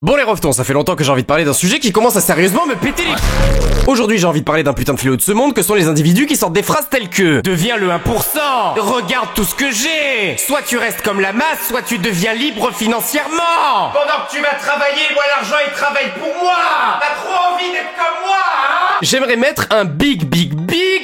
Bon les revetons, ça fait longtemps que j'ai envie de parler d'un sujet qui commence à sérieusement me péter les... Aujourd'hui j'ai envie de parler d'un putain de fléau de ce monde que sont les individus qui sortent des phrases telles que deviens le 1%, regarde tout ce que j'ai, soit tu restes comme la masse, soit tu deviens libre financièrement. Pendant que tu vas travailler, moi l'argent il travaille pour moi. T'as trop envie d'être comme moi, hein? J'aimerais mettre un big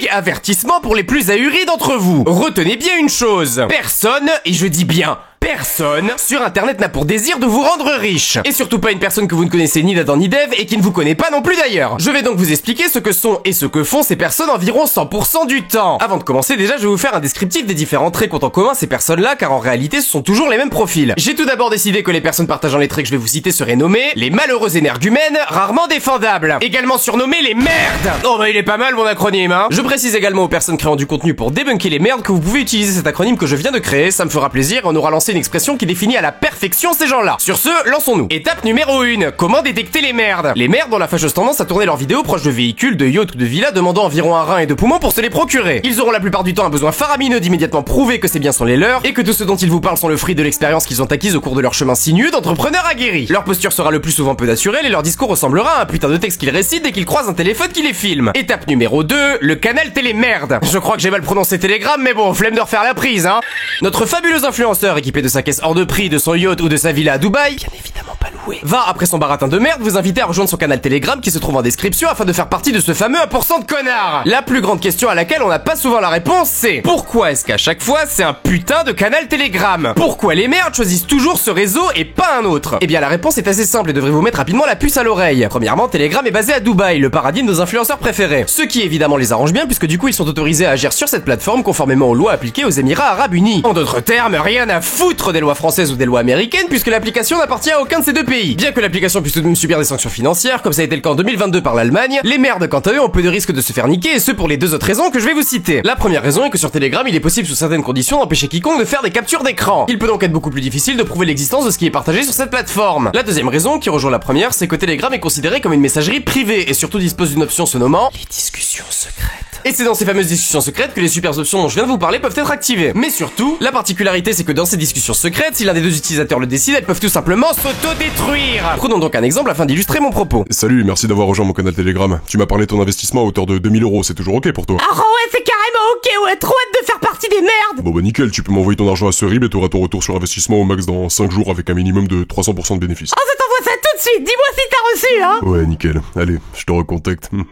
avertissement pour les plus ahuris d'entre vous. Retenez bien une chose, personne, et je dis bien personne sur internet n'a pour désir de vous rendre riche. Et surtout pas une personne que vous ne connaissez ni d'Adam ni d'Ève et qui ne vous connaît pas non plus d'ailleurs. Je vais donc vous expliquer ce que sont et ce que font ces personnes environ 100% du temps. Avant de commencer, déjà je vais vous faire un descriptif des différents traits qu'ont en commun ces personnes-là, car en réalité ce sont toujours les mêmes profils. J'ai tout d'abord décidé que les personnes partageant les traits que je vais vous citer seraient nommées les malheureux énergumènes, rarement défendables. Également surnommés les merdes. Oh bah il est pas mal mon acronyme, hein. Je précise également aux personnes créant du contenu pour débunker les merdes que vous pouvez utiliser cet acronyme que je viens de créer, ça me fera plaisir, on aura lancé une expression qui définit à la perfection ces gens-là. Sur ce, lançons-nous. Étape numéro 1. Comment détecter les merdes? Les merdes ont la fâcheuse tendance à tourner leurs vidéos proches de véhicules, de yachts ou de villas demandant environ un rein et 2 poumons pour se les procurer. Ils auront la plupart du temps un besoin faramineux d'immédiatement prouver que ces biens sont les leurs et que tout ce dont ils vous parlent sont le fruit de l'expérience qu'ils ont acquise au cours de leur chemin sinueux d'entrepreneurs aguerris. Leur posture sera le plus souvent peu naturelle et leur discours ressemblera à un putain de texte qu'ils récitent dès qu'ils croisent un téléphone qui les filme. Étape numéro 2. Le canal télémerde. Je crois que j'ai mal prononcé télégramme mais bon, flemme de refaire la prise, hein. Notre fabuleux influenceur équipé de sa caisse hors de prix, de son yacht ou de sa villa à Dubaï, bien évidemment pas loué, va après son baratin de merde vous inviter à rejoindre son canal Telegram qui se trouve en description afin de faire partie de ce fameux 1% de connards. La plus grande question à laquelle on n'a pas souvent la réponse c'est pourquoi est-ce qu'à chaque fois c'est un putain de canal Telegram? Pourquoi les merdes choisissent toujours ce réseau et pas un autre? Eh bien la réponse est assez simple et devrait vous mettre rapidement la puce à l'oreille. Premièrement, Telegram est basé à Dubaï, le paradis de nos influenceurs préférés. Ce qui évidemment les arrange bien puisque du coup ils sont autorisés à agir sur cette plateforme conformément aux lois appliquées aux Émirats Arabes Unis. En d'autres termes, rien à foutre des lois françaises ou des lois américaines puisque l'application n'appartient à aucun de ces deux pays. Bien que l'application puisse tout de même subir des sanctions financières, comme ça a été le cas en 2022 par l'Allemagne, les merdes quant à eux ont peu de risque de se faire niquer et ce pour les deux autres raisons que je vais vous citer. La première raison est que sur Telegram il est possible sous certaines conditions d'empêcher quiconque de faire des captures d'écran. Il peut donc être beaucoup plus difficile de prouver l'existence de ce qui est partagé sur cette plateforme. La deuxième raison, qui rejoint la première, c'est que Telegram est considéré comme une messagerie privée et surtout dispose d'une option se nommant les discussions secrètes. Et c'est dans ces fameuses discussions secrètes que les super options dont je viens de vous parler peuvent être activées. Mais surtout, la particularité c'est que dans ces discussions secrètes, si l'un des deux utilisateurs le décide, elles peuvent tout simplement s'auto-détruire. Prenons donc un exemple afin d'illustrer mon propos. Salut, merci d'avoir rejoint mon canal Telegram. Tu m'as parlé de ton investissement à hauteur de 2000 €, c'est toujours ok pour toi? Ah ouais, c'est carrément ok, ouais, trop hâte de faire partie des merdes. Bon bah nickel, tu peux m'envoyer ton argent à ce RIB et t'auras ton retour sur investissement au max dans 5 jours avec un minimum de 300% de bénéfices. Oh, je t'envoie ça tout de suite, dis-moi si t'as reçu, hein. Ouais, nickel. Allez, je te recontacte. Mais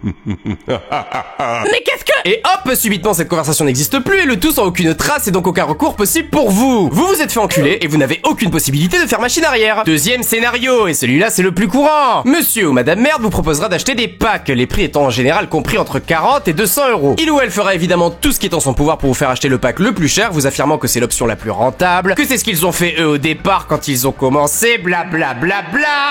qu'est-ce que... Et hop, subitement cette conversation n'existe plus et le tout sans aucune trace et donc aucun recours possible pour vous. Vous vous êtes fait enculer et vous n'avez aucune possibilité de faire machine arrière. Deuxième scénario, et celui-là c'est le plus courant. Monsieur ou madame merde vous proposera d'acheter des packs, les prix étant en général compris entre 40 et 200 €. Il ou elle fera évidemment tout ce qui est en son pouvoir pour vous faire acheter le pack le plus cher, vous affirmant que c'est l'option la plus rentable, que c'est ce qu'ils ont fait eux au départ quand ils ont commencé, blablabla.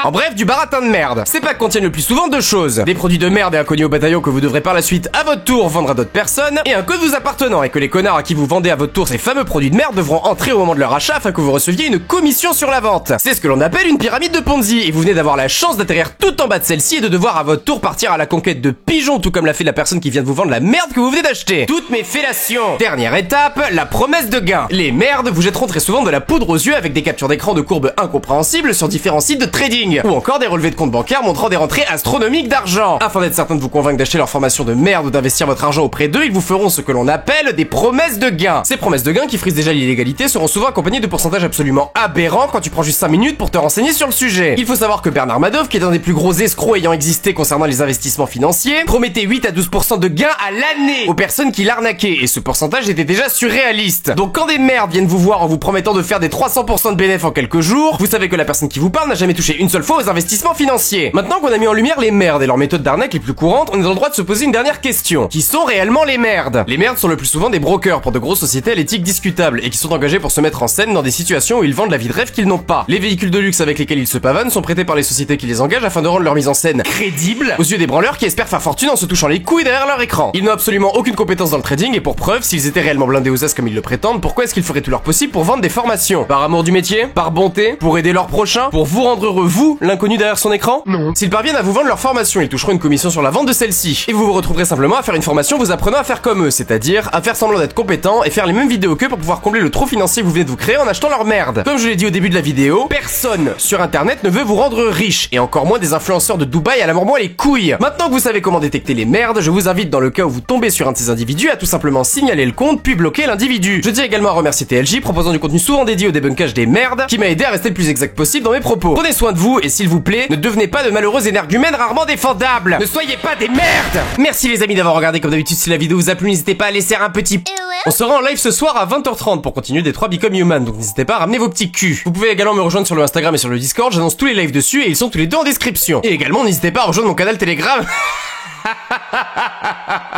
En bref, du baratin de merde. Ces packs contiennent le plus souvent deux choses. Des produits de merde et inconnus au bataillon que vous devrez par la suite à votre tour vendre à d'autres personnes, et un code vous appartenant et que les connards à qui vous vendez à votre tour ces fameux produits de merde devront entrer au moment de leur achat afin que vous receviez une commission sur la vente. C'est ce que l'on appelle une pyramide de Ponzi et vous venez d'avoir la chance d'atterrir tout en bas de celle-ci et de devoir à votre tour partir à la conquête de pigeons tout comme l'a fait la personne qui vient de vous vendre la merde que vous venez d'acheter. Toutes mes fellations. Dernière étape, la promesse de gain. Les merdes vous jetteront très souvent de la poudre aux yeux avec des captures d'écran de courbes incompréhensibles sur différents sites de trading ou encore des relevés de compte bancaire montrant des rentrées astronomiques d'argent. Afin d'être certain de vous convaincre d'acheter leur formation de merde ou d'investir votre argent auprès d'eux, ils vous feront ce que l'on appelle des promesses de gain. Ces promesses de gain qui frisent déjà l'illégalité seront souvent accompagnées de pourcentages absolument aberrants quand tu prends juste 5 minutes pour te renseigner sur le sujet. Il faut savoir que Bernard Madoff, qui est un des plus gros escrocs ayant existé concernant les investissements financiers, promettait 8 à 12% de gains à l'année aux personnes qui l'arnaquaient et ce pourcentage était déjà surréaliste. Donc quand des merdes viennent vous voir en vous promettant de faire des 300% de bénéfices en quelques jours, vous savez que la personne qui vous parle n'a jamais touché une seule fois aux investissements financiers. Maintenant qu'on a mis en lumière les merdes et leurs méthodes d'arnaque les plus courantes, on est dans le droit de se poser une dernière question. Qui sont réellement les merdes? Les merdes sont le plus souvent des brokers pour de grosses sociétés à l'éthique discutable et qui sont engagés pour se mettre en scène dans des situations où ils vendent la vie de rêve qu'ils n'ont pas. Les véhicules de luxe avec lesquels ils se pavanent sont prêtés par les sociétés qui les engagent afin de rendre leur mise en scène crédible aux yeux des branleurs qui espèrent faire fortune en se touchant les couilles derrière leur écran. Ils n'ont absolument aucune compétence dans le trading et pour preuve, s'ils étaient réellement blindés aux as comme ils le prétendent, pourquoi est-ce qu'ils feraient tout leur possible pour vendre des formations? Par amour du métier? Par bonté? Pour aider leur prochain? Pour vous rendre heureux vous, l'inconnu derrière son écran? Non. S'ils parviennent à vous vendre leur formation, ils toucheront une commission sur la vente de celle-ci. Et vous vous retrouverez simplement à faire une formation vous apprenant à faire comme eux, c'est-à-dire à faire semblant d'être compétent et faire les mêmes vidéos qu'eux pour pouvoir combler le trou financier que vous venez de vous créer en achetant leur merde. Comme je l'ai dit au début de la vidéo, personne sur internet ne veut vous rendre riche, et encore moins des influenceurs de Dubaï à la mort moi les couilles. Maintenant que vous savez comment détecter les merdes, je vous invite dans le cas où vous tombez sur un de ces individus à tout simplement signaler le compte puis bloquer l'individu. Je tiens également à remercier TLJ proposant du contenu souvent dédié au débunkage des merdes qui m'a aidé à rester le plus exact possible dans mes propos. Prenez soin de vous et s'il vous plaît, ne devenez pas de malheureux énergumènes rarement défendables. Ne soyez pas des merdes. Merci les amis d'avoir regardé. Comme d'habitude, si la vidéo vous a plu, n'hésitez pas à laisser un petit... On sera en live ce soir à 20h30 pour continuer des 3 Become Human, donc n'hésitez pas à ramener vos petits culs. Vous pouvez également me rejoindre sur le Instagram et sur le Discord, j'annonce tous les lives dessus et ils sont tous les deux en description. Et également n'hésitez pas à rejoindre mon canal Telegram.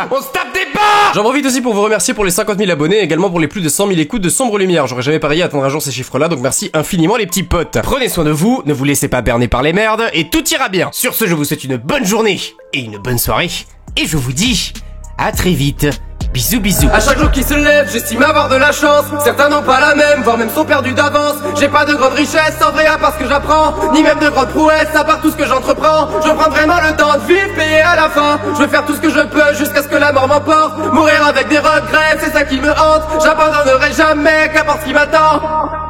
On se tape des barres. J'en profite aussi pour vous remercier pour les 50 000 abonnés et également pour les plus de 100 000 écoutes de Sombre Lumière. J'aurais jamais parié à atteindre un jour ces chiffres-là, donc merci infiniment les petits potes. Prenez soin de vous, ne vous laissez pas berner par les merdes et tout ira bien. Sur ce, je vous souhaite une bonne journée et une bonne soirée et je vous dis à très vite. Bisous bisous. À chaque jour qui se lève, j'estime avoir de la chance. Certains n'ont pas la même, voire même sont perdus d'avance. J'ai pas de grande richesse, en vrai à part ce que j'apprends, ni même de grande prouesse, à part tout ce que j'entreprends. Je prends vraiment le temps de vivre, payer à la fin. Je veux faire tout ce que je peux jusqu'à ce que la mort m'emporte. Mourir avec des regrets, c'est ça qui me hante. J'abandonnerai jamais, qu'importe ce qui m'attend.